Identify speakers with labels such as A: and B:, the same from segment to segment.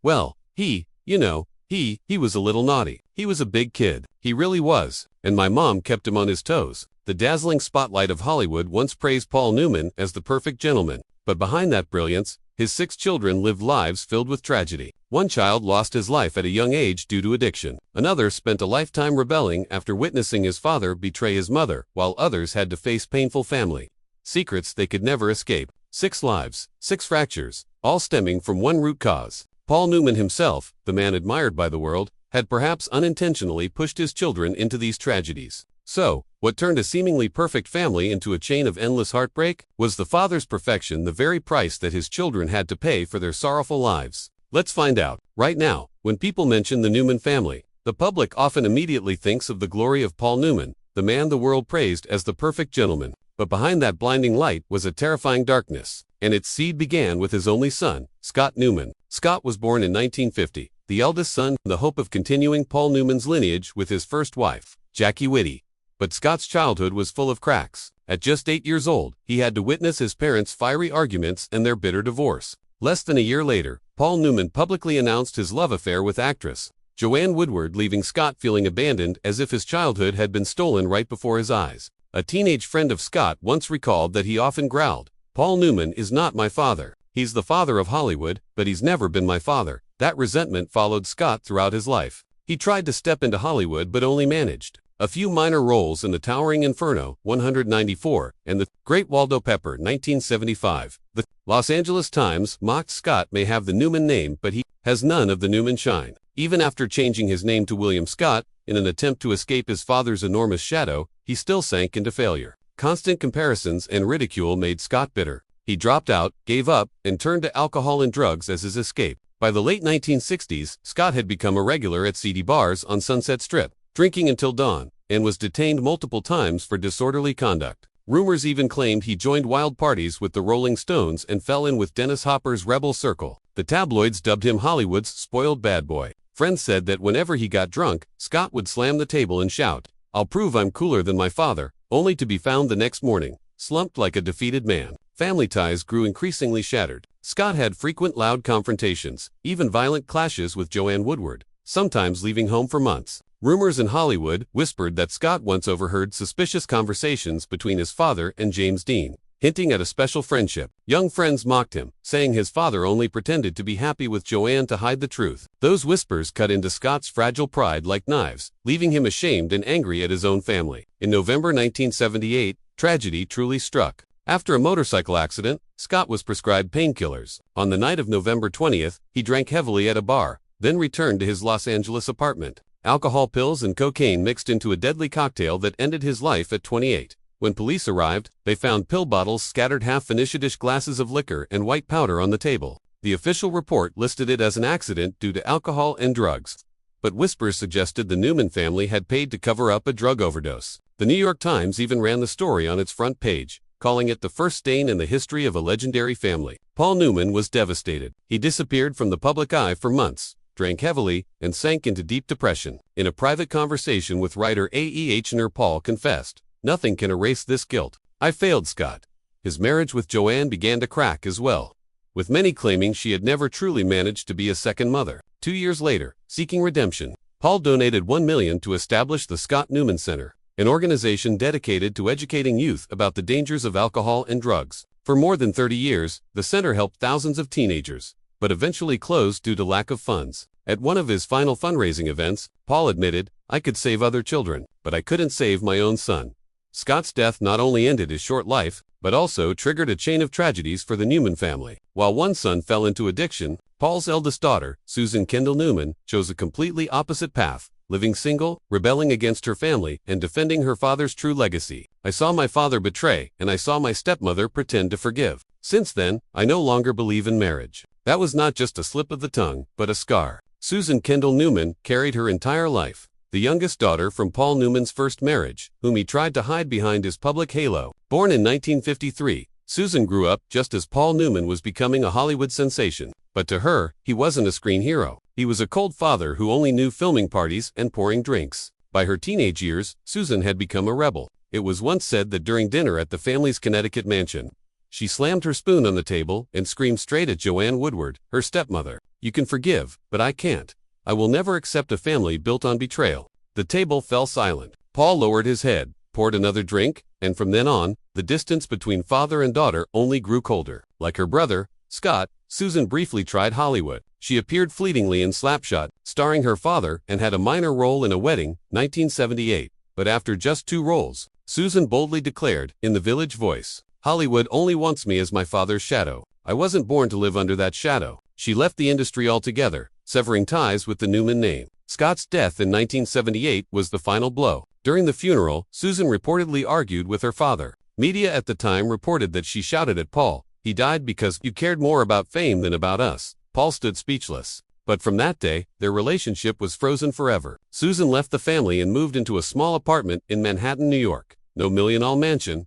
A: Well, he was a little naughty. He was a big kid. He really was. And my mom kept him on his toes. The dazzling spotlight of Hollywood once praised Paul Newman as the perfect gentleman. But behind that brilliance, his 6 children lived lives filled with tragedy. One child lost his life at a young age due to addiction. Another spent a lifetime rebelling after witnessing his father betray his mother, while others had to face painful family secrets they could never escape. 6 lives, 6 fractures, all stemming from one root cause. Paul Newman himself, the man admired by the world, had perhaps unintentionally pushed his children into these tragedies. So, what turned a seemingly perfect family into a chain of endless heartbreak? Was the father's perfection the very price that his children had to pay for their sorrowful lives? Let's find out. Right now, when people mention the Newman family, the public often immediately thinks of the glory of Paul Newman, the man the world praised as the perfect gentleman. But behind that blinding light was a terrifying darkness, and its seed began with his only son, Scott Newman. Scott was born in 1950, the eldest son, the hope of continuing Paul Newman's lineage with his first wife, Jackie Whitty. But Scott's childhood was full of cracks. At just 8 years old, he had to witness his parents' fiery arguments and their bitter divorce. Less than a year later, Paul Newman publicly announced his love affair with actress Joanne Woodward, leaving Scott feeling abandoned as if his childhood had been stolen right before his eyes. A teenage friend of Scott once recalled that he often growled, "Paul Newman is not my father. He's the father of Hollywood, but he's never been my father." That resentment followed Scott throughout his life. He tried to step into Hollywood but only managed a few minor roles in The Towering Inferno, 194, and The Great Waldo Pepper, 1975. The Los Angeles Times mocked Scott may have the Newman name, but he has none of the Newman shine. Even after changing his name to William Scott, in an attempt to escape his father's enormous shadow, he still sank into failure. Constant comparisons and ridicule made Scott bitter. He dropped out, gave up, and turned to alcohol and drugs as his escape. By the late 1960s, Scott had become a regular at seedy bars on Sunset Strip, drinking until dawn, and was detained multiple times for disorderly conduct. Rumors even claimed he joined wild parties with the Rolling Stones and fell in with Dennis Hopper's Rebel Circle. The tabloids dubbed him Hollywood's spoiled bad boy. Friends said that whenever he got drunk, Scott would slam the table and shout, "I'll prove I'm cooler than my father," only to be found the next morning, slumped like a defeated man. Family ties grew increasingly shattered. Scott had frequent loud confrontations, even violent clashes with Joanne Woodward, sometimes leaving home for months. Rumors in Hollywood whispered that Scott once overheard suspicious conversations between his father and James Dean, hinting at a special friendship. Young friends mocked him, saying his father only pretended to be happy with Joanne to hide the truth. Those whispers cut into Scott's fragile pride like knives, leaving him ashamed and angry at his own family. In November 1978, tragedy truly struck. After a motorcycle accident, Scott was prescribed painkillers. On the night of November 20th, he drank heavily at a bar, then returned to his Los Angeles apartment. Alcohol pills and cocaine mixed into a deadly cocktail that ended his life at 28. When police arrived, they found pill bottles scattered, half-finished glasses of liquor, and white powder on the table. The official report listed it as an accident due to alcohol and drugs. But whispers suggested the Newman family had paid to cover up a drug overdose. The New York Times even ran the story on its front page, calling it the first stain in the history of a legendary family. Paul Newman was devastated. He disappeared from the public eye for months, drank heavily, and sank into deep depression. In a private conversation with writer A.E. Eichner, Paul confessed, "Nothing can erase this guilt. I failed Scott." His marriage with Joanne began to crack as well, with many claiming she had never truly managed to be a second mother. 2 years later, seeking redemption, Paul donated $1 million to establish the Scott Newman Center, an organization dedicated to educating youth about the dangers of alcohol and drugs. For more than 30 years, the center helped thousands of teenagers, but eventually closed due to lack of funds. At one of his final fundraising events, Paul admitted, "I could save other children, but I couldn't save my own son." Scott's death not only ended his short life, but also triggered a chain of tragedies for the Newman family. While one son fell into addiction, Paul's eldest daughter, Susan Kendall Newman, chose a completely opposite path, living single, rebelling against her family, and defending her father's true legacy. "I saw my father betray, and I saw my stepmother pretend to forgive. Since then, I no longer believe in marriage." That was not just a slip of the tongue, but a scar Susan Kendall Newman carried her entire life. The youngest daughter from Paul Newman's first marriage, whom he tried to hide behind his public halo. Born in 1953, Susan grew up just as Paul Newman was becoming a Hollywood sensation. But to her, he wasn't a screen hero. He was a cold father who only knew filming parties and pouring drinks. By her teenage years, Susan had become a rebel. It was once said that during dinner at the family's Connecticut mansion, she slammed her spoon on the table and screamed straight at Joanne Woodward, her stepmother. You can forgive, but I can't. I will never accept a family built on betrayal." The table fell silent. Paul lowered his head, poured another drink, and from then on, the distance between father and daughter only grew colder. Like her brother, Scott, Susan briefly tried Hollywood. She appeared fleetingly in Slapshot, starring her father, and had a minor role in A Wedding, 1978. But after just 2 roles, Susan boldly declared, in The Village Voice, "Hollywood only wants me as my father's shadow. I wasn't born to live under that shadow." She left the industry altogether, severing ties with the Newman name. Scott's death in 1978 was the final blow. During the funeral, Susan reportedly argued with her father. Media at the time reported that she shouted at Paul, "He died because you cared more about fame than about us." Paul stood speechless. But from that day, their relationship was frozen forever. Susan left the family and moved into a small apartment in Manhattan, New York. No million-dollar mansion,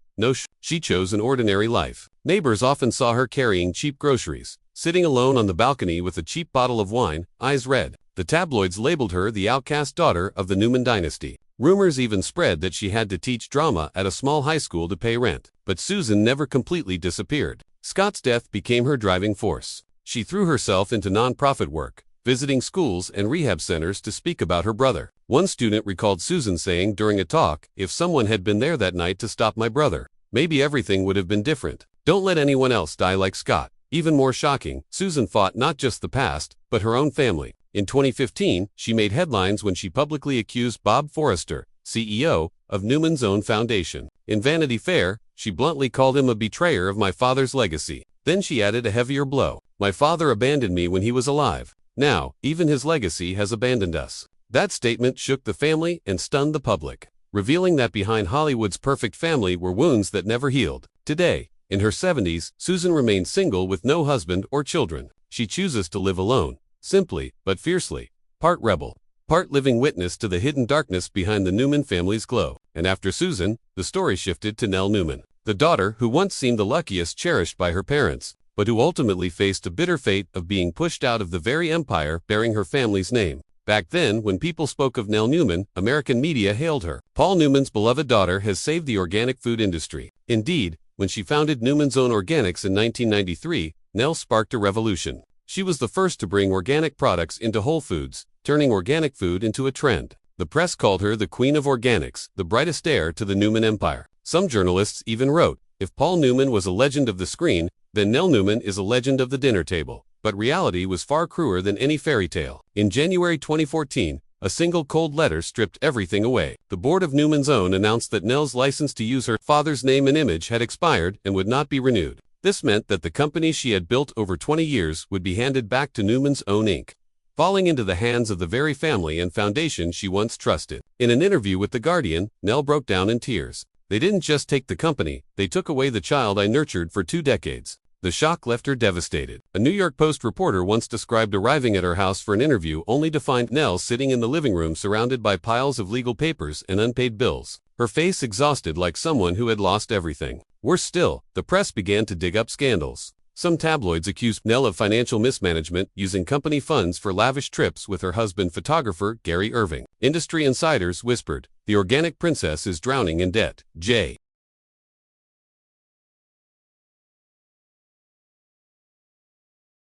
A: she chose an ordinary life. Neighbors often saw her carrying cheap groceries, sitting alone on the balcony with a cheap bottle of wine, eyes red. The tabloids labeled her the outcast daughter of the Newman dynasty. Rumors even spread that she had to teach drama at a small high school to pay rent. But Susan never completely disappeared. Scott's death became her driving force. She threw herself into nonprofit work, visiting schools and rehab centers to speak about her brother. One student recalled Susan saying during a talk, "If someone had been there that night to stop my brother, maybe everything would have been different. Don't let anyone else die like Scott." Even more shocking, Susan fought not just the past, but her own family. In 2015, she made headlines when she publicly accused Bob Forrester, CEO of Newman's own foundation. In Vanity Fair, she bluntly called him a betrayer of my father's legacy. Then she added a heavier blow. "My father abandoned me when he was alive. Now, even his legacy has abandoned us." That statement shook the family and stunned the public, revealing that behind Hollywood's perfect family were wounds that never healed. Today, in her 70s, Susan remains single with no husband or children. She chooses to live alone, simply but fiercely, part rebel, part living witness to the hidden darkness behind the Newman family's glow. And after Susan, the story shifted to Nell Newman, the daughter who once seemed the luckiest, cherished by her parents, but who ultimately faced a bitter fate of being pushed out of the very empire bearing her family's name. Back then, when people spoke of Nell Newman, American media hailed her. Paul Newman's beloved daughter has saved the organic food industry. Indeed, when she founded Newman's Own Organics in 1993, Nell sparked a revolution. She was the first to bring organic products into Whole Foods, turning organic food into a trend. The press called her the Queen of Organics, the brightest heir to the Newman empire. Some journalists even wrote, "If Paul Newman was a legend of the screen, then Nell Newman is a legend of the dinner table." But reality was far crueler than any fairy tale. In January 2014, a single cold letter stripped everything away. The board of Newman's Own announced that Nell's license to use her father's name and image had expired and would not be renewed. This meant that the company she had built over 20 years would be handed back to Newman's Own Inc., falling into the hands of the very family and foundation she once trusted. In an interview with The Guardian, Nell broke down in tears. "They didn't just take the company, they took away the child I nurtured for 2 decades. The shock left her devastated." A New York Post reporter once described arriving at her house for an interview only to find Nell sitting in the living room surrounded by piles of legal papers and unpaid bills, her face exhausted like someone who had lost everything. Worse still, the press began to dig up scandals. Some tabloids accused Nell of financial mismanagement, using company funds for lavish trips with her husband, photographer Gary Irving. Industry insiders whispered, "The organic princess is drowning in debt." J.